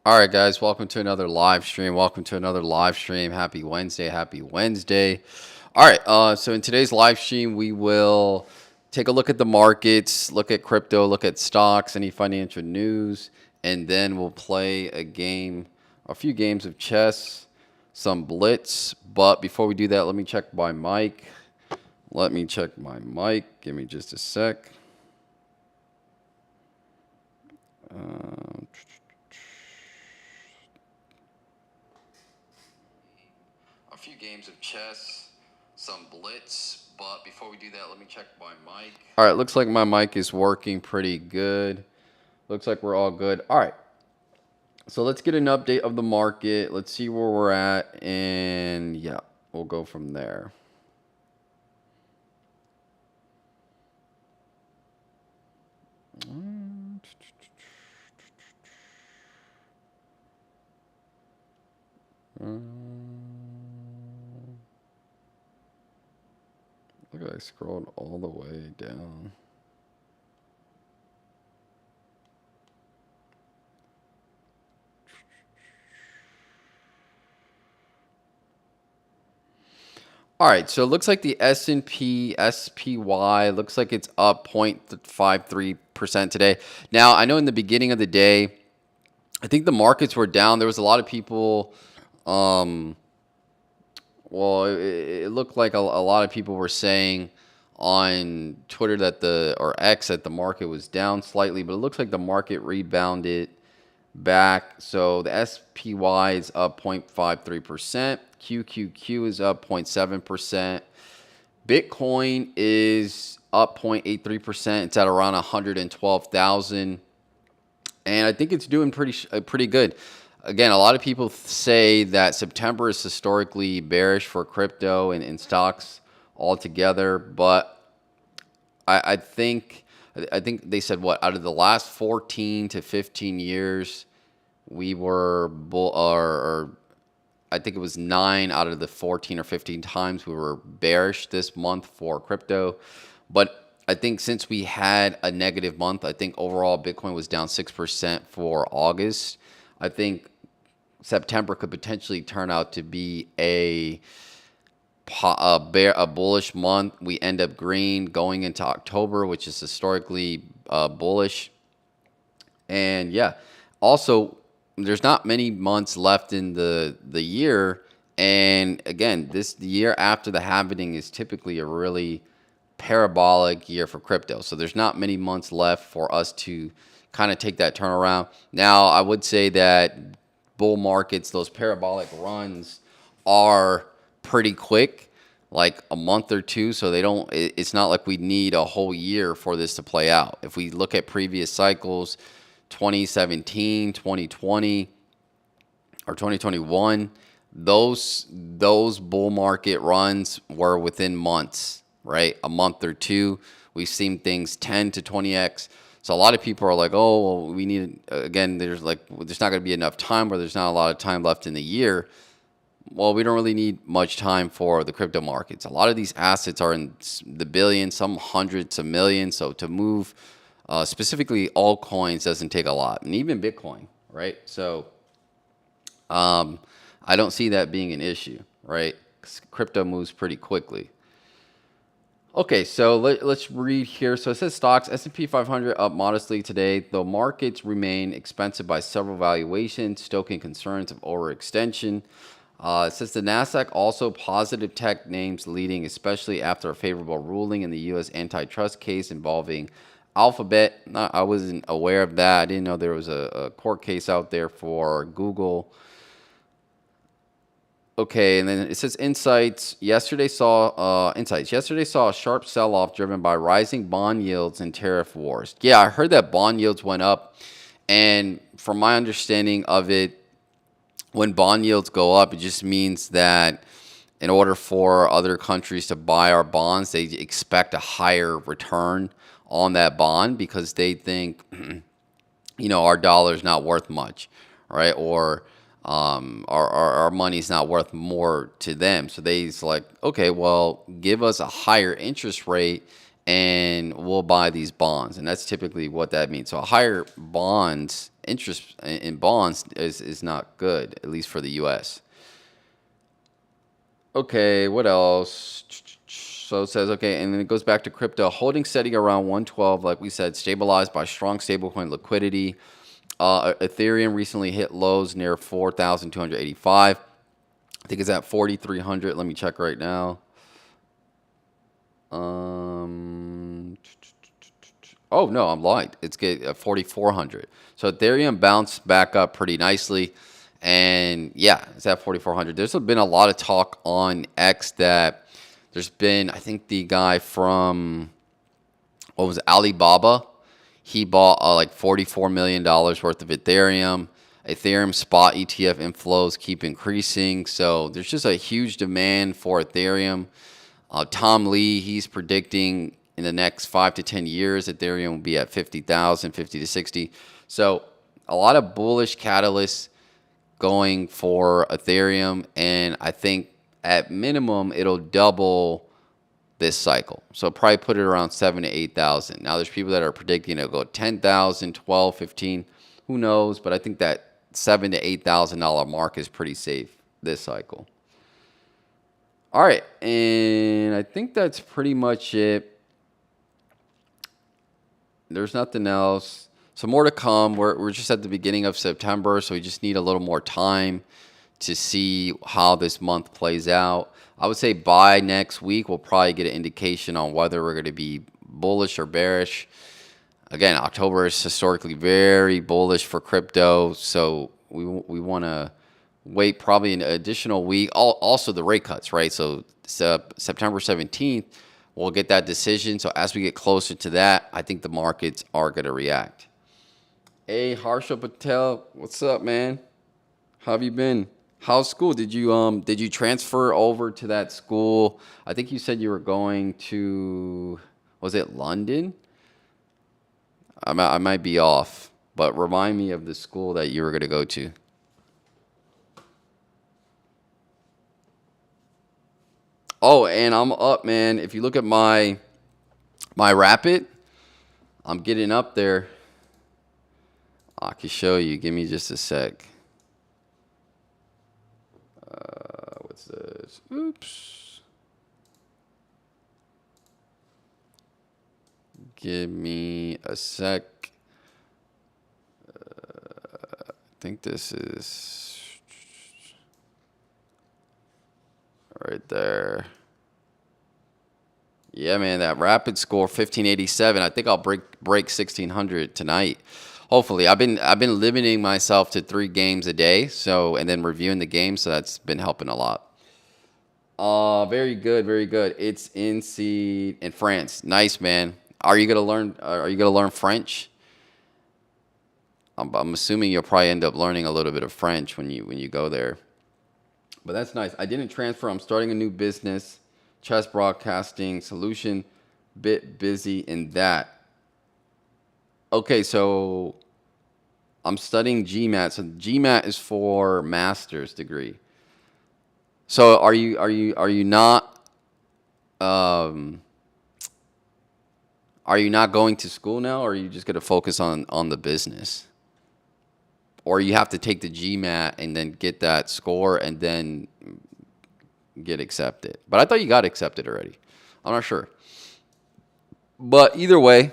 All right, guys, welcome to another live stream. Welcome to another live stream. Happy Wednesday. Happy Wednesday. All right, so in today's live stream, we will take a look at the markets, look at crypto, look at stocks, any financial news, and then we'll play a few games of chess, some blitz. But before we do that, let me check my mic. Let me check my mic. Give me just a sec. A few games of chess, some blitz. But before we do that, let me check my mic. All right, looks like my mic is working pretty good. Looks like we're all good. All right. So let's get an update of the market. Let's see where we're at. And yeah, we'll go from there. Look at I scrolled all the way down. All right, so it looks like the S&P SPY looks like it's up 0.53% today. Now, I know in the beginning of the day, I think the markets were down. There was a lot of people. Um, it looked like a lot of people were saying on Twitter or X that the market was down slightly, but it looks like the market rebounded back. So the SPY is up 0.53%. QQQ is up 0.7%. Bitcoin is up 0.83%. It's at around 112,000. And I think it's doing pretty good. Again, a lot of people say that September is historically bearish for crypto and stocks altogether, but I think they said what out of the last 14 to 15 years, we were or I think it was 9 out of the 14 or 15 times we were bearish this month for crypto. But I think since we had a negative month, I think overall Bitcoin was down 6% for August. I think September could potentially turn out to be a bullish month. We end up green going into October, which is historically bullish. And yeah, also there's not many months left in the year. And again, the year after the halving is typically a really parabolic year for crypto. So there's not many months left for us to kind of take that turnaround. Now, I would say that bull markets, those parabolic runs are pretty quick, like a month or two. So it's not like we need a whole year for this to play out. If we look at previous cycles, 2017, 2020, or 2021, those bull market runs were within months, right? A month or two. We've seen things 10 to 20x. So a lot of people are like, oh, well, we need, again, there's not going to be enough time, or there's not a lot of time left in the year. Well, we don't really need much time for the crypto markets. A lot of these assets are in the billions, some hundreds of millions. So to move specifically altcoins doesn't take a lot, and even Bitcoin, right? So I don't see that being an issue, right? 'Cause crypto moves pretty quickly. Okay, so let's read here. So it says stocks, S&P 500 up modestly today, though markets remain expensive by several valuations, stoking concerns of overextension. It says the Nasdaq also positive tech names leading, especially after a favorable ruling in the U.S. antitrust case involving Alphabet. I wasn't aware of that. I didn't know there was a court case out there for Google. Okay, and then it says insights. Yesterday saw a sharp sell-off driven by rising bond yields and tariff wars. Yeah, I heard that bond yields went up, and from my understanding of it, when bond yields go up, it just means that in order for other countries to buy our bonds, they expect a higher return on that bond because they think, our dollar is not worth much, right? Or our money's not worth more to them. So they's like, okay, well, give us a higher interest rate and we'll buy these bonds. And that's typically what that means. So a higher bonds interest in bonds is not good, at least for the U.S. Okay, what else? So it says, okay, and then it goes back to crypto. Holding steady around 112, like we said, stabilized by strong stablecoin liquidity. Ethereum recently hit lows near 4,285. I think it's at 4,300. Let me check right now. Um, oh no, I'm lying. It's get 4,400. So Ethereum bounced back up pretty nicely, and yeah, it's at 4,400. There's been a lot of talk on X that there's been. I think the guy from what was it, Alibaba, he bought like $44 million worth of Ethereum. Ethereum spot ETF inflows keep increasing, so there's just a huge demand for Ethereum. Tom Lee, he's predicting in the next 5 to 10 years, Ethereum will be at 50,000, 50 to 60. So a lot of bullish catalysts going for Ethereum, and I think at minimum it'll double this cycle. So probably put it around 7 to 8,000. Now there's people that are predicting it'll go 10,000, 12, 15. Who knows? But I think that $7,000 to $8,000 mark is pretty safe this cycle. All right, and I think that's pretty much it. There's nothing else. So more to come. We're just at the beginning of September, so we just need a little more time to see how this month plays out. I would say by next week, we'll probably get an indication on whether we're going to be bullish or bearish. Again, October is historically very bullish for crypto, so we want to wait probably an additional week. Also, the rate cuts, right? So September 17th, we'll get that decision. So as we get closer to that, I think the markets are going to react. Hey, Harsha Patel, what's up, man? How have you been? How's school? Did you transfer over to that school? I think you said you were going to, was it London? I might be off, but remind me of the school that you were going to go to. Oh, and I'm up, man. If you look at my Rapid, I'm getting up there. I can show you. Give me just a sec. What's this? Oops. Give me a sec. I think this is right there. Yeah, man, that Rapid score 1587. I think I'll break 1600 tonight. Hopefully, I've been limiting myself to 3 games a day, so and then reviewing the games, so that's been helping a lot. Very good, very good. It's in France. Nice, man. Are you gonna learn? Are you gonna learn French? I'm assuming you'll probably end up learning a little bit of French when you go there. But that's nice. I didn't transfer. I'm starting a new business, chess broadcasting solution. Bit busy in that. Okay, so I'm studying GMAT. So GMAT is for master's degree. So are you not um are you not going to school now, or are you just going to focus on the business? Or you have to take the GMAT and then get that score and then get accepted. But I thought you got accepted already. I'm not sure. But either way,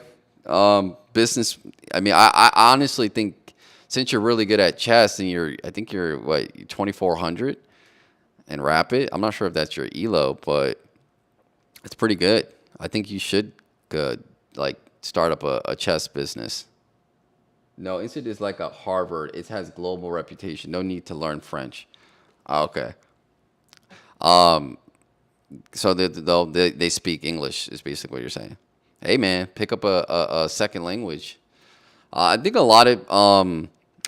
business. I mean, I honestly think since you're really good at chess and I think you're what 2400 and Rapid. I'm not sure if that's your ELO, but it's pretty good. I think you should like start up a chess business. No, Institute is like a Harvard. It has global reputation. No need to learn French. Ah, okay. So they speak English is basically what you're saying. Hey man, pick up a second language. I think a lot of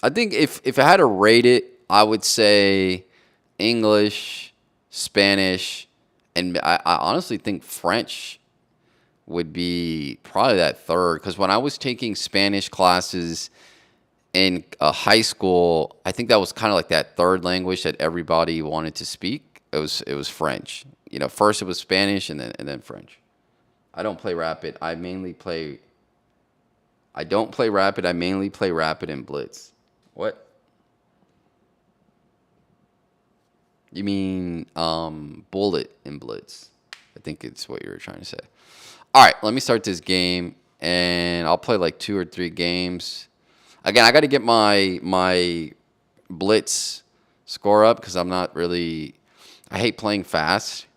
I think if I had to rate it, I would say English, Spanish, and I honestly think French would be probably that third. Because when I was taking Spanish classes in high school, I think that was kind of like that third language that everybody wanted to speak. It was French. You know, first it was Spanish and then French. I don't play Rapid. I mainly play I don't play Rapid. I mainly play Rapid and Blitz. What? You mean Bullet and Blitz? I think it's what you were trying to say. All right, let me start this game, and I'll play like 2 or 3 games. Again, I got to get my Blitz score up because I'm not really. I hate playing fast.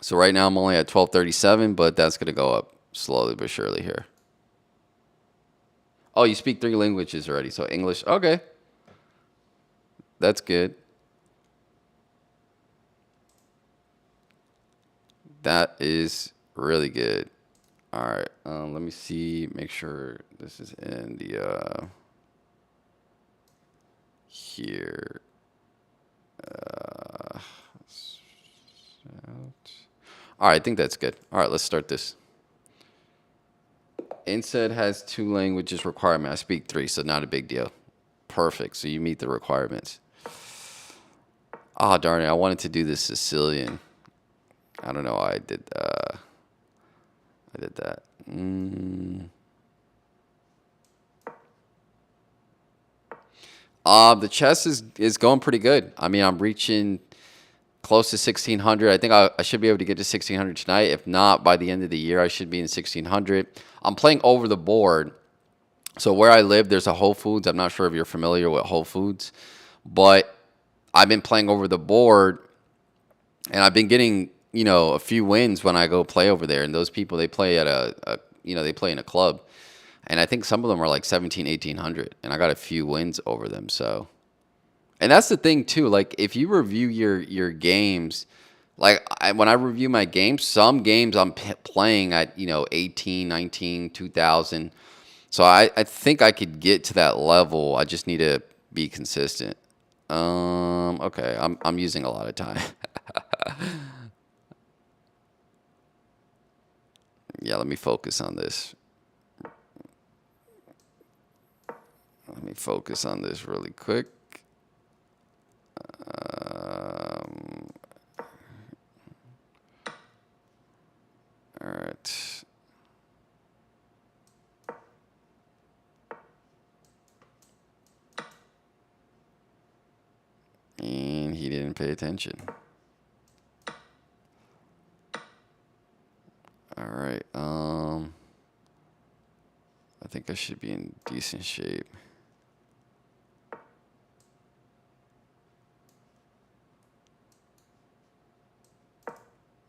So right now I'm only at 1237, but that's gonna go up slowly but surely here. Oh, you speak 3 languages already, so English. Okay, that's good. That is really good. All right, let me see. Make sure this is in the here. Uh, all right, I think that's good. All right, let's start this. Instead has 2 languages requirement. I speak 3, so not a big deal. Perfect. So you meet the requirements. Oh darn it! I wanted to do this Sicilian. I don't know why I did. I did that. The chess is going pretty good. I mean, I'm reaching close to 1600. I think I should be able to get to 1600 tonight. If not, by the end of the year, I should be in 1600. I'm playing over the board. So where I live, there's a Whole Foods. I'm not sure if you're familiar with Whole Foods, but I've been playing over the board, and I've been getting a few wins when I go play over there. And those people, they play at they play in a club, and I think some of them are like 17, 1800, and I got a few wins over them. So, and that's the thing too. Like if you review your games, like when I review my games, some games I'm playing at 18, 19, 2000. So I think I could get to that level. I just need to be consistent. Okay, I'm using a lot of time. Yeah, let me focus on this. Let me focus on this really quick. Um, all right. And he didn't pay attention. All right. I think I should be in decent shape.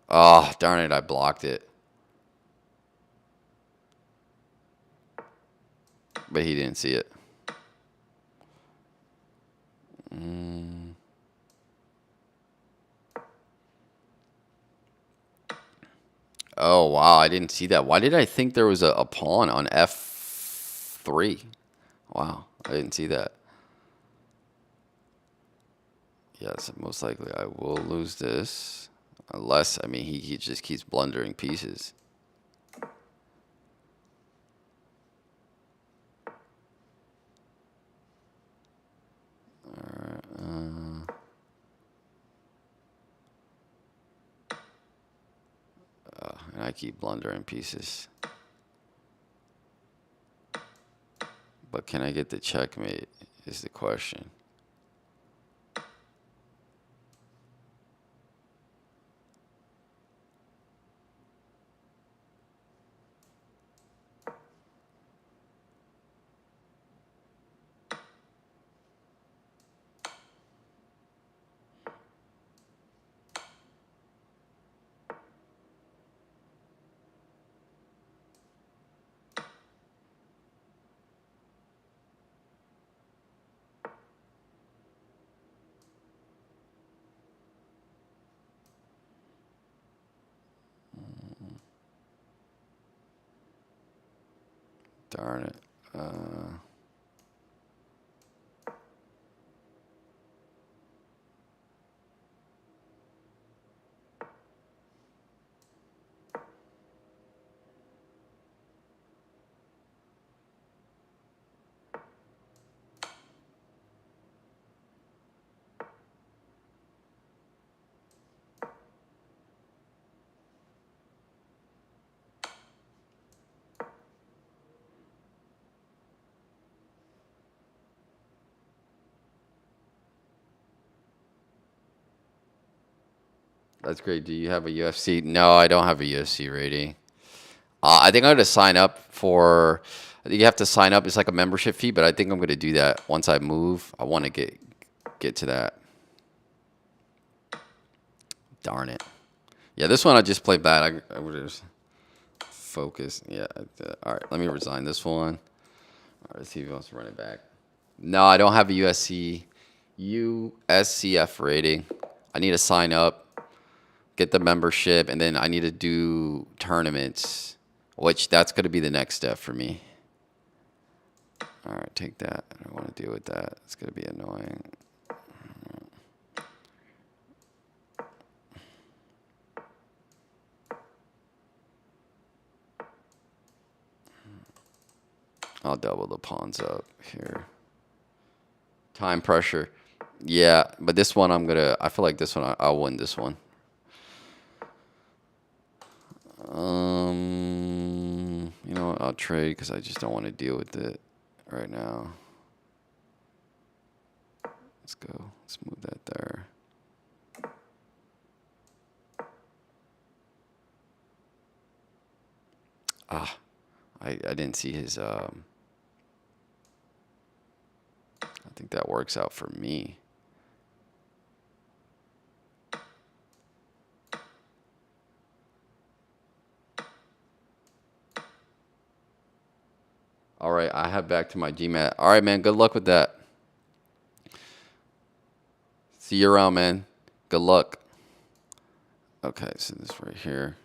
Oh, darn it, I blocked it. But he didn't see it. Oh, wow, I didn't see that. Why did I think there was a pawn on F3? Wow, I didn't see that. Yes, most likely I will lose this. Unless, I mean, he just keeps blundering pieces. And I keep blundering pieces. But can I get the checkmate is the question. Darn it. That's great. Do you have a UFC? No, I don't have a UFC rating. I think I'm going to sign up for. I think you have to sign up. It's like a membership fee, but I think I'm going to do that once I move. I want to get to that. Darn it. Yeah, this one I just played bad. I would just focus. Yeah. All right. Let me resign this one. All right. Let's see if he wants to run it back. No, I don't have a USCF rating. I need to sign up, get the membership, and then I need to do tournaments, which that's going to be the next step for me. All right, take that. I don't want to deal with that. It's going to be annoying. I'll double the pawns up here. Time pressure. Yeah, but this one I feel like this one, I'll win this one. You know what? I'll trade because I just don't want to deal with it right now. Let's go. Let's move that there. I didn't see his. I think that works out for me. All right, I have back to my GMAT. All right, man. Good luck with that. See you around, man. Good luck. Okay, so this right here.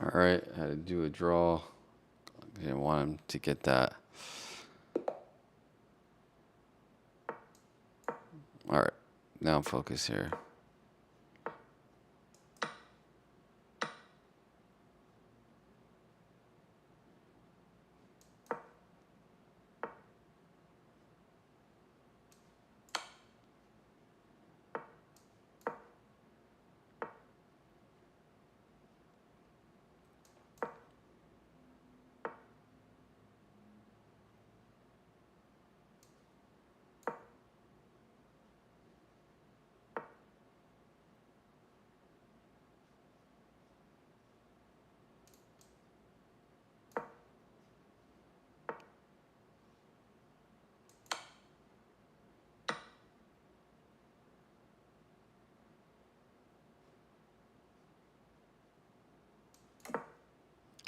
All right, I had to do a draw. I didn't want him to get that. All right, now I'm focused here.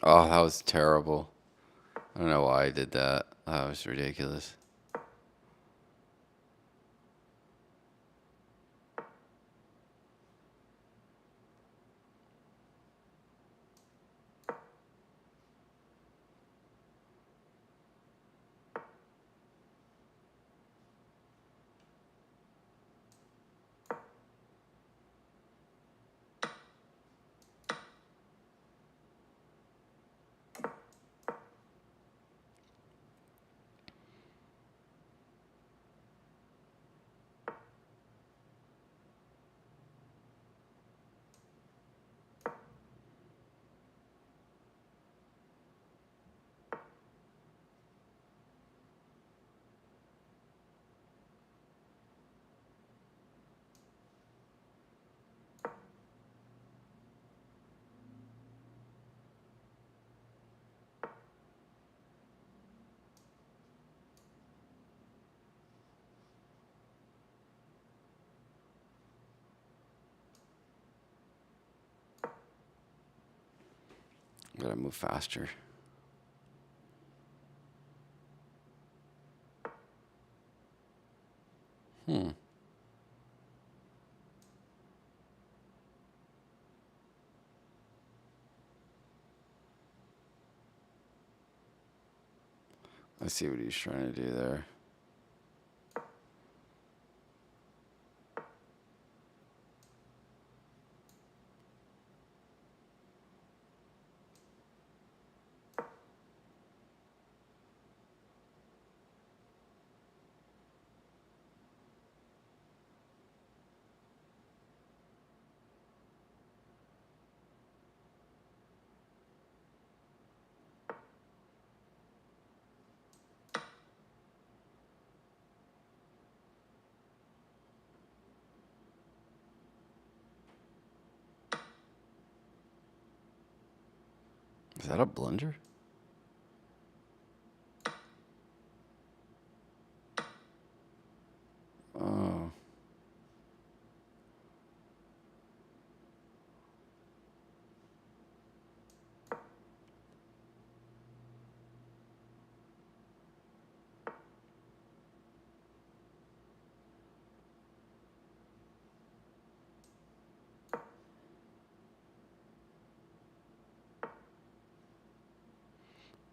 Oh, that was terrible. I don't know why I did that. That was ridiculous. Gotta move faster. Hmm. I see what he's trying to do there. Is that a blunder? Oh.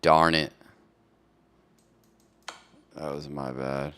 Darn it. That was my bad.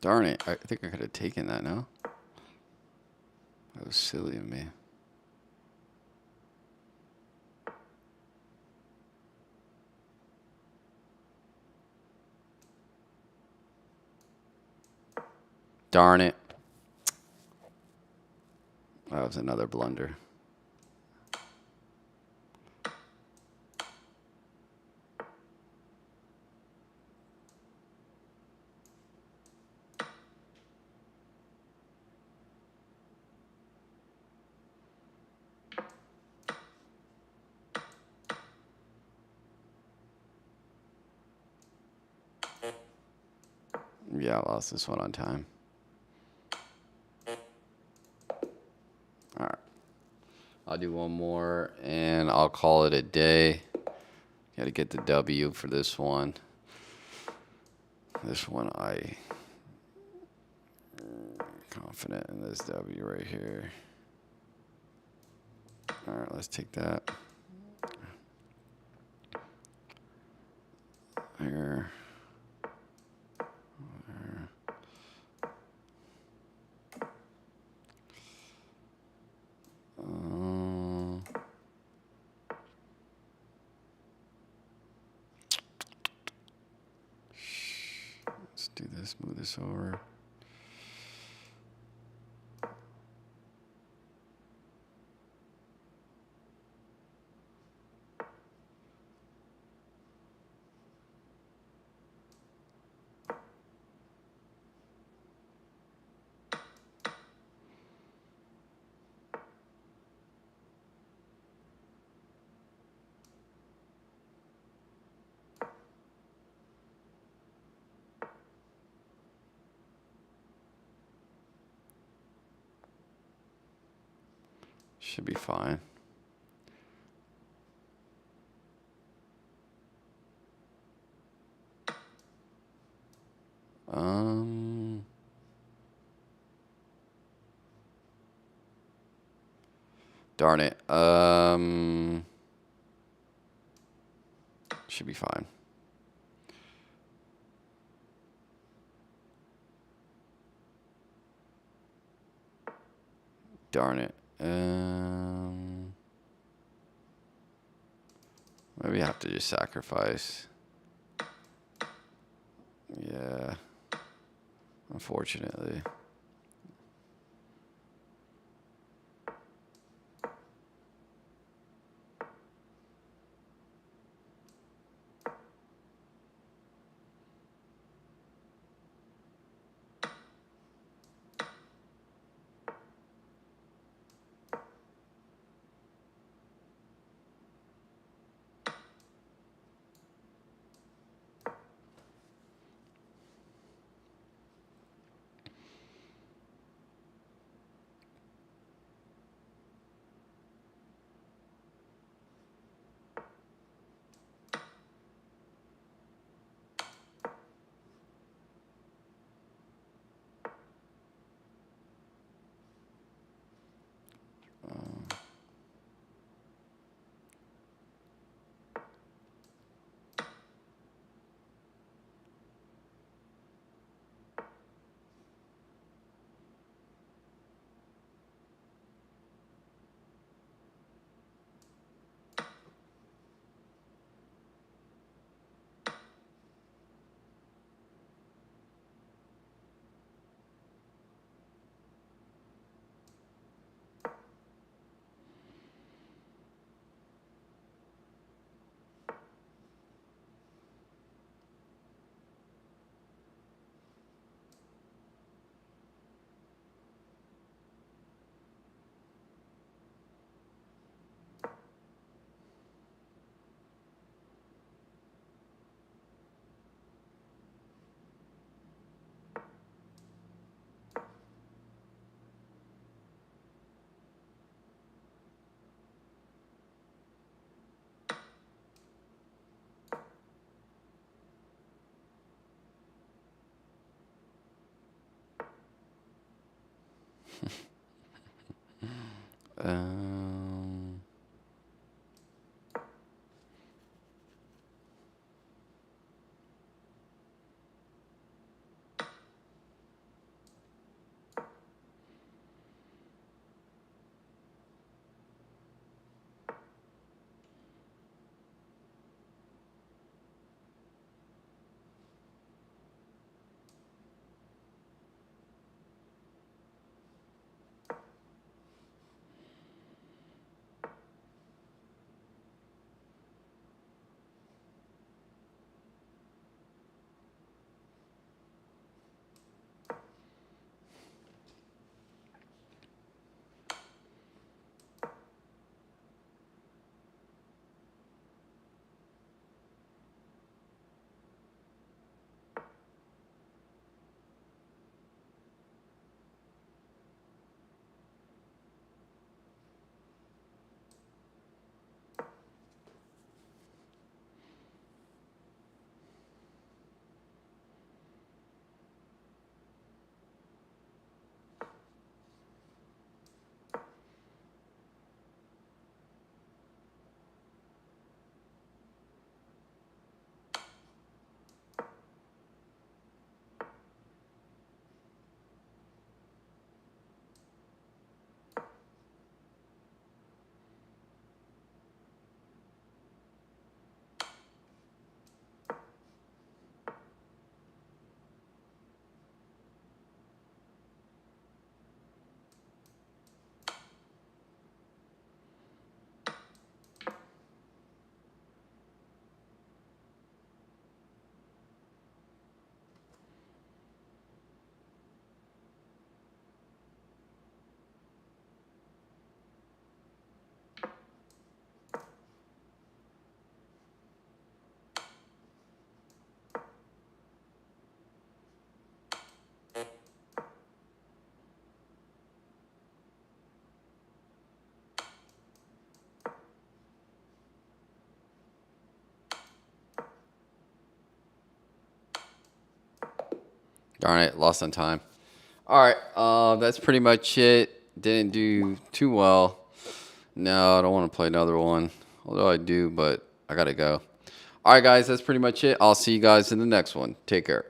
Darn it. I think I could have taken that, no? That was silly of me. Darn it. That was another blunder. Yeah, I lost this one on time. All right. I'll do one more and I'll call it a day. Got to get the W for this one. This one, confident in this W right here. All right, let's take that. Here. There. Let's do this, move this over. Should be fine. Darn it. Should be fine. Darn it. Maybe I have to just sacrifice. Yeah. Unfortunately. Um, Darn it, lost on time. All right, that's pretty much it. Didn't do too well. No, I don't want to play another one. Although I do, but I gotta go. All right, guys, that's pretty much it. I'll see you guys in the next one. Take care.